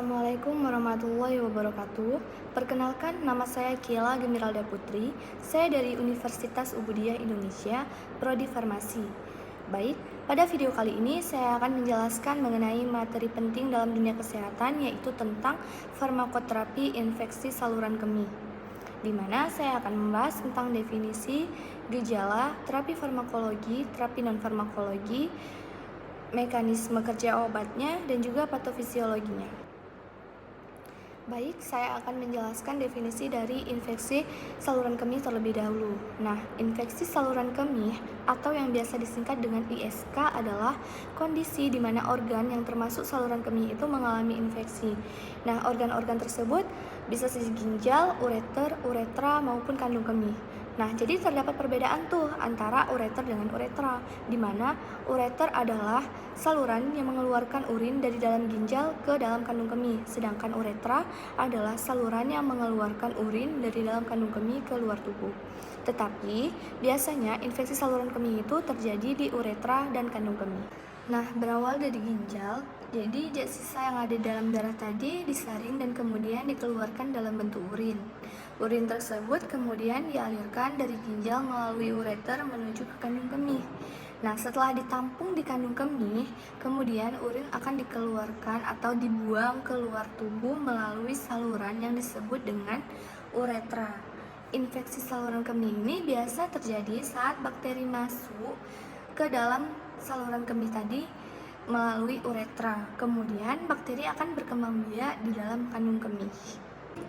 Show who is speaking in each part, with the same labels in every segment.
Speaker 1: Assalamualaikum warahmatullahi wabarakatuh. Perkenalkan, nama saya Kiela Gemiralda Putri. Saya dari Universitas Ubudiyah Indonesia, Prodi Farmasi. Baik, pada video kali ini saya akan menjelaskan mengenai materi penting dalam dunia kesehatan, yaitu tentang farmakoterapi infeksi saluran kemih, di mana saya akan membahas tentang definisi, gejala, terapi farmakologi, terapi non-farmakologi, mekanisme kerja obatnya, dan juga patofisiologinya. Baik, saya akan menjelaskan definisi dari infeksi saluran kemih terlebih dahulu. Nah, infeksi saluran kemih atau yang biasa disingkat dengan ISK adalah kondisi di mana organ yang termasuk saluran kemih itu mengalami infeksi. Nah, organ-organ tersebut bisa sisi ginjal, ureter, uretra, maupun kandung kemih. Nah, jadi terdapat perbedaan tuh antara ureter dengan uretra, di mana ureter adalah saluran yang mengeluarkan urin dari dalam ginjal ke dalam kandung kemih, sedangkan uretra adalah saluran yang mengeluarkan urin dari dalam kandung kemih ke luar tubuh. Tetapi, biasanya infeksi saluran kemih itu terjadi di uretra dan kandung kemih. Nah, berawal dari ginjal, jadi zat sisa yang ada dalam darah tadi disaring dan kemudian dikeluarkan dalam bentuk urin. Urin tersebut kemudian dialirkan dari ginjal melalui ureter menuju ke kandung kemih. Nah, setelah ditampung di kandung kemih, kemudian urin akan dikeluarkan atau dibuang keluar tubuh melalui saluran yang disebut dengan uretra. Infeksi saluran kemih ini biasa terjadi saat bakteri masuk ke dalam saluran kemih tadi melalui uretra. Kemudian bakteri akan berkembang biak di dalam kandung kemih.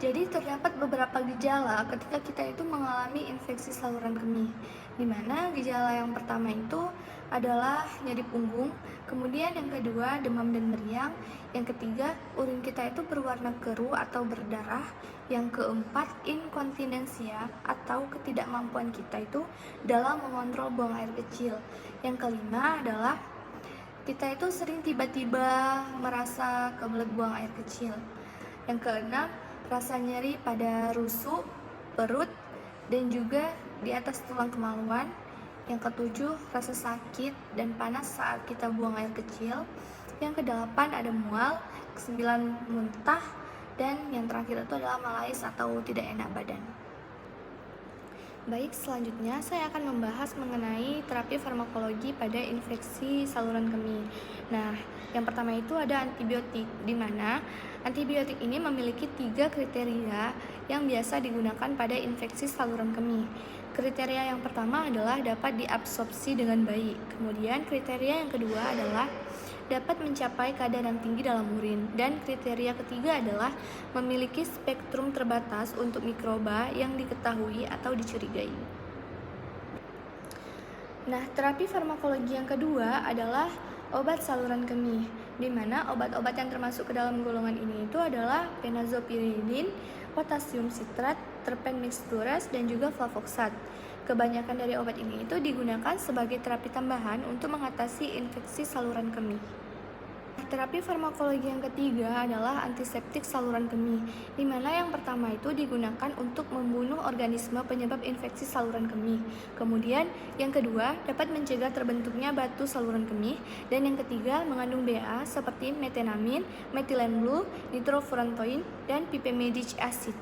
Speaker 1: Jadi terdapat beberapa gejala ketika kita itu mengalami infeksi saluran kemih, di mana gejala yang pertama itu adalah nyeri punggung, kemudian yang kedua demam dan meriang, yang ketiga urin kita itu berwarna keruh atau berdarah, yang keempat inkontinensia atau ketidakmampuan kita itu dalam mengontrol buang air kecil, yang kelima adalah kita itu sering tiba-tiba merasa kebelet buang air kecil, yang keenam rasa nyeri pada rusuk, perut, dan juga di atas tulang kemaluan. Yang ketujuh, rasa sakit dan panas saat kita buang air kecil. Yang kedelapan, ada mual. Kesembilan, muntah. Dan yang terakhir itu adalah malaise atau tidak enak badan. Baik, selanjutnya saya akan membahas mengenai terapi farmakologi pada infeksi saluran kemih. Nah, yang pertama itu ada antibiotik, di mana antibiotik ini memiliki 3 kriteria yang biasa digunakan pada infeksi saluran kemih. Kriteria yang pertama adalah dapat diabsorpsi dengan baik. Kemudian kriteria yang kedua adalah dapat mencapai kadar yang tinggi dalam urin, dan kriteria ketiga adalah memiliki spektrum terbatas untuk mikroba yang diketahui atau dicurigai. Nah, terapi farmakologi yang kedua adalah obat saluran kemih, di mana obat-obat yang termasuk ke dalam golongan ini itu adalah penazopiridin, potasium sitrat, terpen mixturas, dan juga flavoxat. Kebanyakan dari obat ini itu digunakan sebagai terapi tambahan untuk mengatasi infeksi saluran kemih. Terapi farmakologi yang ketiga adalah antiseptik saluran kemih, di mana yang pertama itu digunakan untuk membunuh organisme penyebab infeksi saluran kemih. Kemudian yang kedua dapat mencegah terbentuknya batu saluran kemih, dan yang ketiga mengandung BA seperti metenamin, methylene blue, nitrofurantoin, dan pipimidinic acid.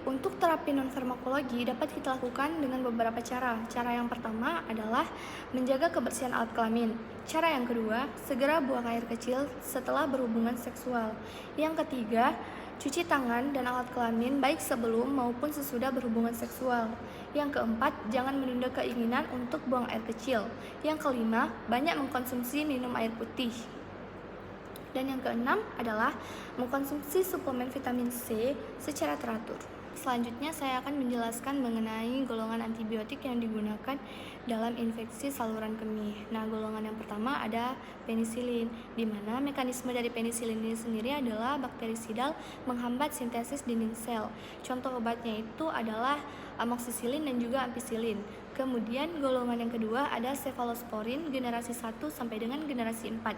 Speaker 1: Untuk terapi non-farmakologi dapat kita lakukan dengan beberapa cara. Cara yang pertama adalah menjaga kebersihan alat kelamin. Cara yang kedua, segera buang air kecil setelah berhubungan seksual. Yang ketiga, cuci tangan dan alat kelamin baik sebelum maupun sesudah berhubungan seksual. Yang keempat, jangan menunda keinginan untuk buang air kecil. Yang kelima, banyak mengkonsumsi minum air putih. Dan yang keenam adalah mengkonsumsi suplemen vitamin C secara teratur. Selanjutnya saya akan menjelaskan mengenai golongan antibiotik yang digunakan dalam infeksi saluran kemih. Nah, golongan yang pertama ada penisilin, di mana mekanisme dari penisilin ini sendiri adalah bakterisidal menghambat sintesis dinding sel. Contoh obatnya itu adalah amoksisilin dan juga ampicillin. Kemudian golongan yang kedua ada cefalosporin generasi 1 sampai dengan generasi 4,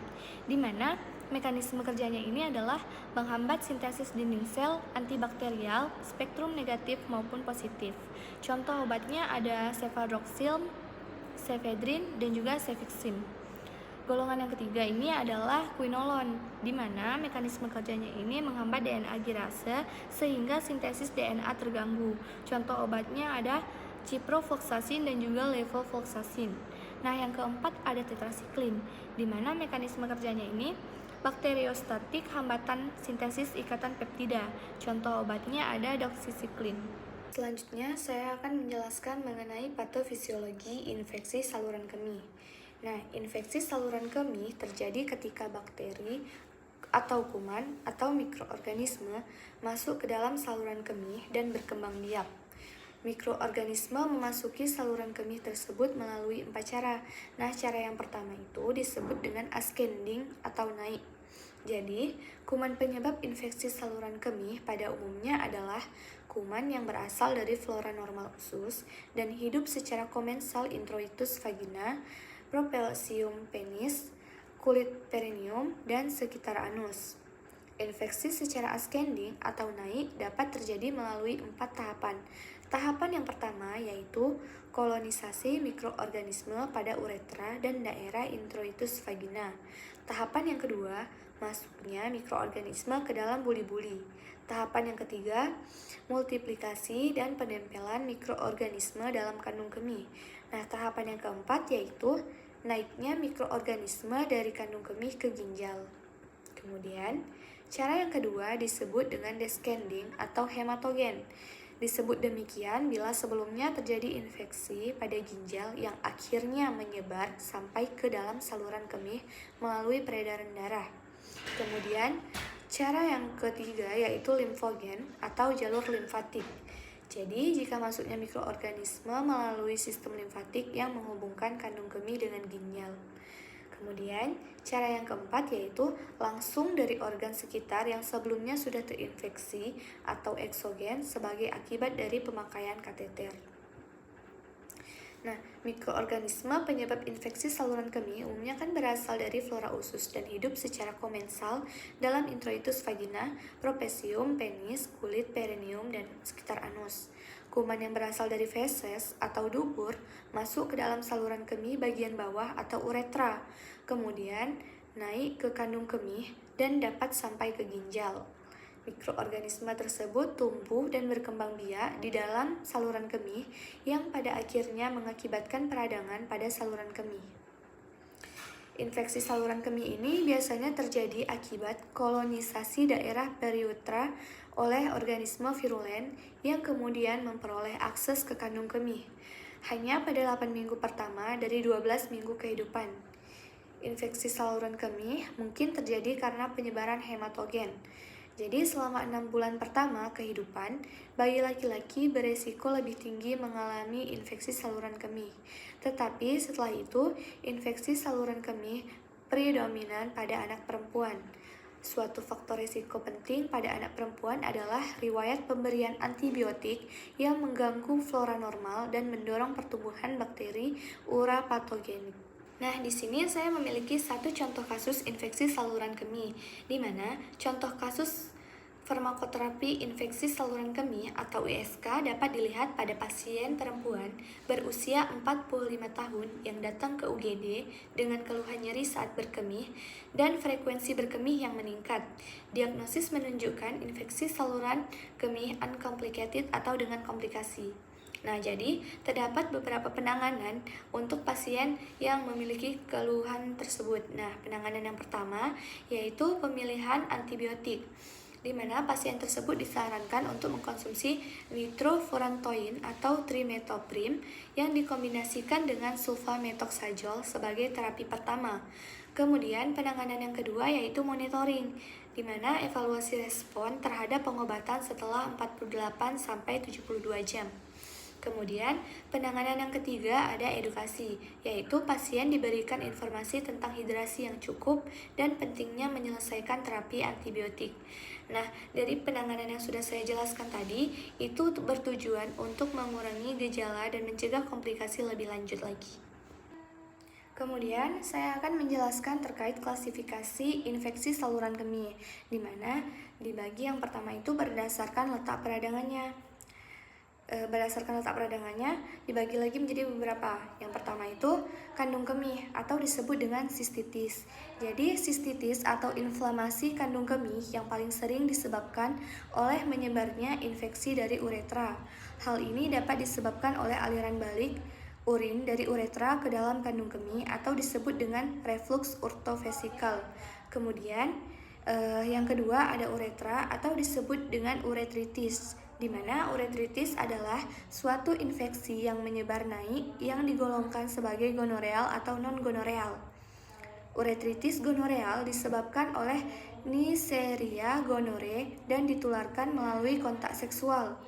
Speaker 1: di mana mekanisme kerjanya ini adalah menghambat sintesis dinding sel antibakterial spektrum negatif maupun positif. Contoh obatnya ada cefadroxil, cefedrin, dan juga cefixime. Golongan yang ketiga ini adalah quinolon, di mana mekanisme kerjanya ini menghambat DNA girase sehingga sintesis DNA terganggu. Contoh obatnya ada ciprofloxacin dan juga levofloxacin. Nah, yang keempat ada tetrasiklin, di mana mekanisme kerjanya ini bakteriostatik hambatan sintesis ikatan peptida. Contoh obatnya ada doxycycline. Selanjutnya, saya akan menjelaskan mengenai patofisiologi infeksi saluran kemih. Nah, infeksi saluran kemih terjadi ketika bakteri atau kuman atau mikroorganisme masuk ke dalam saluran kemih dan berkembang biak. Mikroorganisme memasuki saluran kemih tersebut melalui 4 cara. Nah, cara yang pertama itu disebut dengan ascending atau naik. Jadi, kuman penyebab infeksi saluran kemih pada umumnya adalah kuman yang berasal dari flora normal usus dan hidup secara komensal introitus vagina, Propelsium penis, kulit perineum, dan sekitar anus. Infeksi secara ascending atau naik dapat terjadi melalui 4 tahapan. Tahapan yang pertama yaitu kolonisasi mikroorganisme pada uretra dan daerah introitus vagina. Tahapan yang kedua, masuknya mikroorganisme ke dalam buli-buli. Tahapan yang ketiga, multiplikasi dan penempelan mikroorganisme dalam kandung kemih. Nah, tahapan yang keempat yaitu naiknya mikroorganisme dari kandung kemih ke ginjal. Kemudian, cara yang kedua disebut dengan descending atau hematogen. Disebut demikian bila sebelumnya terjadi infeksi pada ginjal yang akhirnya menyebar sampai ke dalam saluran kemih melalui peredaran darah. Kemudian, cara yang ketiga yaitu limfogen atau jalur limfatik. Jadi, jika masuknya mikroorganisme melalui sistem limfatik yang menghubungkan kandung kemih dengan ginjal. Kemudian, cara yang keempat yaitu langsung dari organ sekitar yang sebelumnya sudah terinfeksi atau eksogen sebagai akibat dari pemakaian kateter. Nah, mikroorganisme penyebab infeksi saluran kemih umumnya kan berasal dari flora usus dan hidup secara komensal dalam introitus vagina, propesium, penis, kulit, perineum, dan sekitar anus. Kuman yang berasal dari feses atau dubur masuk ke dalam saluran kemih bagian bawah atau uretra, kemudian naik ke kandung kemih dan dapat sampai ke ginjal. Mikroorganisme tersebut tumbuh dan berkembang biak di dalam saluran kemih yang pada akhirnya mengakibatkan peradangan pada saluran kemih. Infeksi saluran kemih ini biasanya terjadi akibat kolonisasi daerah periutra oleh organisme virulen yang kemudian memperoleh akses ke kandung kemih. Hanya pada 8 minggu pertama dari 12 minggu kehidupan. Infeksi saluran kemih mungkin terjadi karena penyebaran hematogen. Jadi selama 6 bulan pertama kehidupan, bayi laki-laki beresiko lebih tinggi mengalami infeksi saluran kemih. Tetapi setelah itu, infeksi saluran kemih predominan pada anak perempuan. Suatu faktor risiko penting pada anak perempuan adalah riwayat pemberian antibiotik yang mengganggu flora normal dan mendorong pertumbuhan bakteri urapatogenik. Nah, di sini saya memiliki satu contoh kasus infeksi saluran kemih, di mana contoh kasus farmakoterapi infeksi saluran kemih atau ISK dapat dilihat pada pasien perempuan berusia 45 tahun yang datang ke UGD dengan keluhan nyeri saat berkemih dan frekuensi berkemih yang meningkat. Diagnosis menunjukkan infeksi saluran kemih uncomplicated atau dengan komplikasi. Nah, jadi terdapat beberapa penanganan untuk pasien yang memiliki keluhan tersebut. Nah, penanganan yang pertama yaitu pemilihan antibiotik, di mana pasien tersebut disarankan untuk mengkonsumsi nitrofurantoin atau trimethoprim yang dikombinasikan dengan sulfamethoxazole sebagai terapi pertama. Kemudian penanganan yang kedua yaitu monitoring, di mana evaluasi respon terhadap pengobatan setelah 48-72 jam. Kemudian, penanganan yang ketiga ada edukasi, yaitu pasien diberikan informasi tentang hidrasi yang cukup dan pentingnya menyelesaikan terapi antibiotik. Nah, dari penanganan yang sudah saya jelaskan tadi, itu bertujuan untuk mengurangi gejala dan mencegah komplikasi lebih lanjut lagi. Kemudian, saya akan menjelaskan terkait klasifikasi infeksi saluran kemih, di mana dibagi yang pertama itu berdasarkan letak peradangannya. berdasarkan letak peradangannya dibagi lagi menjadi beberapa. Yang pertama itu kandung kemih atau disebut dengan sistitis. Jadi sistitis atau inflamasi kandung kemih yang paling sering disebabkan oleh menyebarnya infeksi dari uretra. Hal ini dapat disebabkan oleh aliran balik urin dari uretra ke dalam kandung kemih atau disebut dengan reflux urtovesikal. Kemudian yang kedua ada uretra atau disebut dengan uretritis, di mana uretritis adalah suatu infeksi yang menyebar naik yang digolongkan sebagai gonoreal atau non-gonoreal. Uretritis gonoreal disebabkan oleh Neisseria gonorrhoeae dan ditularkan melalui kontak seksual.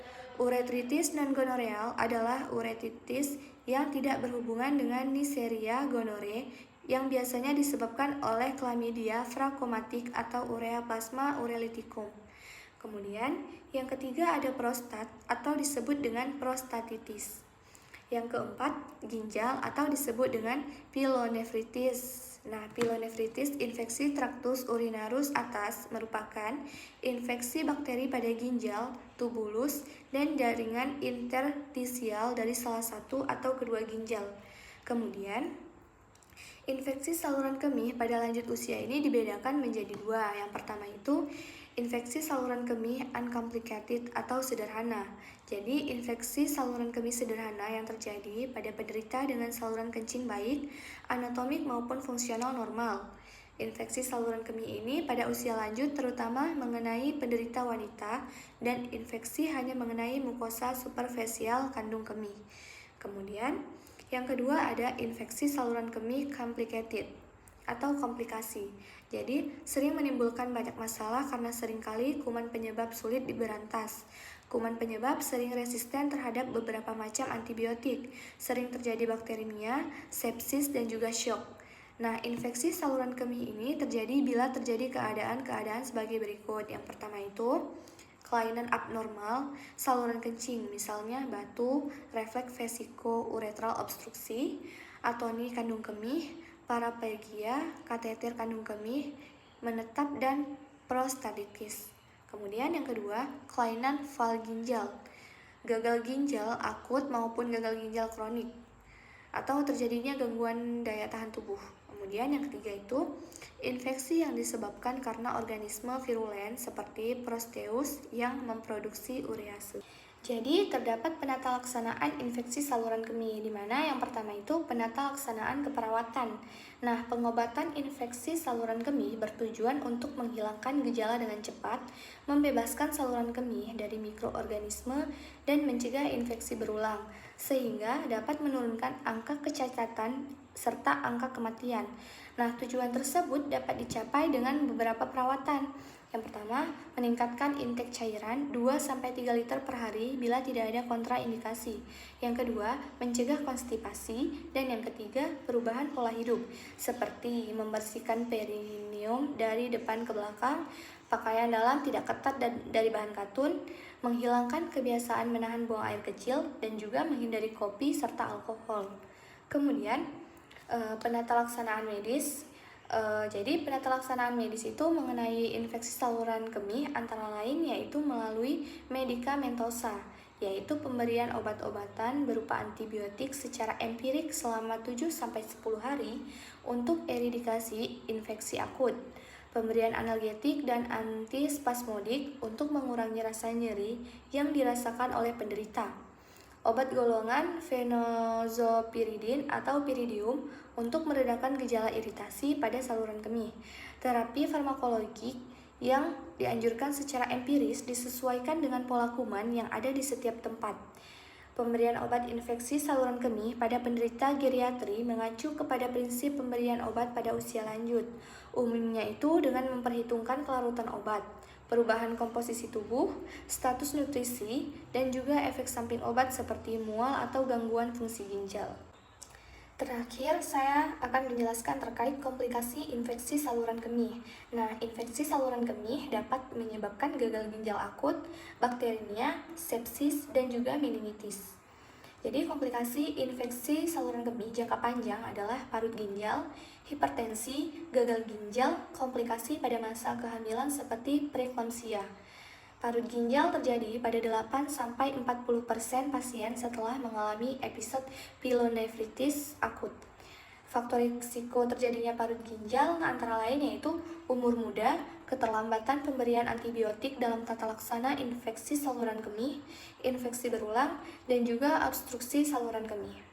Speaker 1: Uretritis non-gonoreal adalah uretritis yang tidak berhubungan dengan Neisseria gonorrhoeae yang biasanya disebabkan oleh Chlamydia trachomatis atau Ureaplasma urolithicum. Kemudian, yang ketiga ada prostat atau disebut dengan prostatitis. Yang keempat, ginjal atau disebut dengan pilonefritis. Nah, pilonefritis infeksi traktus urinarus atas merupakan infeksi bakteri pada ginjal, tubulus, dan jaringan interstisial dari salah satu atau kedua ginjal. Kemudian, infeksi saluran kemih pada lanjut usia ini dibedakan menjadi dua. Yang pertama itu infeksi saluran kemih uncomplicated atau sederhana. Jadi infeksi saluran kemih sederhana yang terjadi pada penderita dengan saluran kencing baik, anatomik maupun fungsional normal. Infeksi saluran kemih ini pada usia lanjut terutama mengenai penderita wanita dan infeksi hanya mengenai mukosa superficial kandung kemih. Kemudian yang kedua ada infeksi saluran kemih complicated atau komplikasi. Jadi, sering menimbulkan banyak masalah karena seringkali kuman penyebab sulit diberantas. Kuman penyebab sering resisten terhadap beberapa macam antibiotik, sering terjadi bakteremia, sepsis, dan juga shock. Nah, infeksi saluran kemih ini terjadi bila terjadi keadaan-keadaan sebagai berikut. Yang pertama itu kelainan abnormal saluran kencing, misalnya batu, refleks vesiko-uretral obstruksi, atoni kandung kemih, paraplegia, kateter kandung kemih, menetap, dan prostatitis. Kemudian yang kedua, kelainan valv ginjal, gagal ginjal akut maupun gagal ginjal kronik, atau terjadinya gangguan daya tahan tubuh. Kemudian yang ketiga itu infeksi yang disebabkan karena organisme virulen seperti Proteus yang memproduksi urease. Jadi terdapat penata laksanaan infeksi saluran kemih, di mana yang pertama itu penata laksanaan keperawatan. Nah, pengobatan infeksi saluran kemih bertujuan untuk menghilangkan gejala dengan cepat, membebaskan saluran kemih dari mikroorganisme, dan mencegah infeksi berulang, sehingga dapat menurunkan angka kecacatan serta angka kematian. Nah, tujuan tersebut dapat dicapai dengan beberapa perawatan. Yang pertama, meningkatkan intake cairan 2-3 liter per hari bila tidak ada kontraindikasi. Yang kedua, mencegah konstipasi. Dan yang ketiga, perubahan pola hidup, seperti membersihkan perineum dari depan ke belakang, pakaian dalam tidak ketat dan dari bahan katun, menghilangkan kebiasaan menahan buang air kecil, dan juga menghindari kopi serta alkohol. Kemudian, penata laksanaan medis. Jadi penata laksanaan medis itu mengenai infeksi saluran kemih antara lain yaitu melalui medikamentosa, yaitu pemberian obat-obatan berupa antibiotik secara empirik selama 7-10 hari untuk eradikasi infeksi akut, pemberian analgetik dan antispasmodik untuk mengurangi rasa nyeri yang dirasakan oleh penderita, obat golongan fenozopiridin atau piridium untuk meredakan gejala iritasi pada saluran kemih. Terapi farmakologik yang dianjurkan secara empiris disesuaikan dengan pola kuman yang ada di setiap tempat. Pemberian obat infeksi saluran kemih pada penderita geriatri mengacu kepada prinsip pemberian obat pada usia lanjut. Umumnya itu dengan memperhitungkan kelarutan obat, perubahan komposisi tubuh, status nutrisi, dan juga efek samping obat seperti mual atau gangguan fungsi ginjal. Terakhir, saya akan menjelaskan terkait komplikasi infeksi saluran kemih. Nah, infeksi saluran kemih dapat menyebabkan gagal ginjal akut, bakteremia, sepsis, dan juga meningitis. Jadi, komplikasi infeksi saluran kemih jangka panjang adalah parut ginjal, hipertensi, gagal ginjal, komplikasi pada masa kehamilan seperti preeklamsia. Parut ginjal terjadi pada 8-40% pasien setelah mengalami episode pilonefritis akut. Faktor risiko terjadinya parut ginjal antara lain yaitu umur muda, keterlambatan pemberian antibiotik dalam tata laksana infeksi saluran kemih, infeksi berulang, dan juga obstruksi saluran kemih.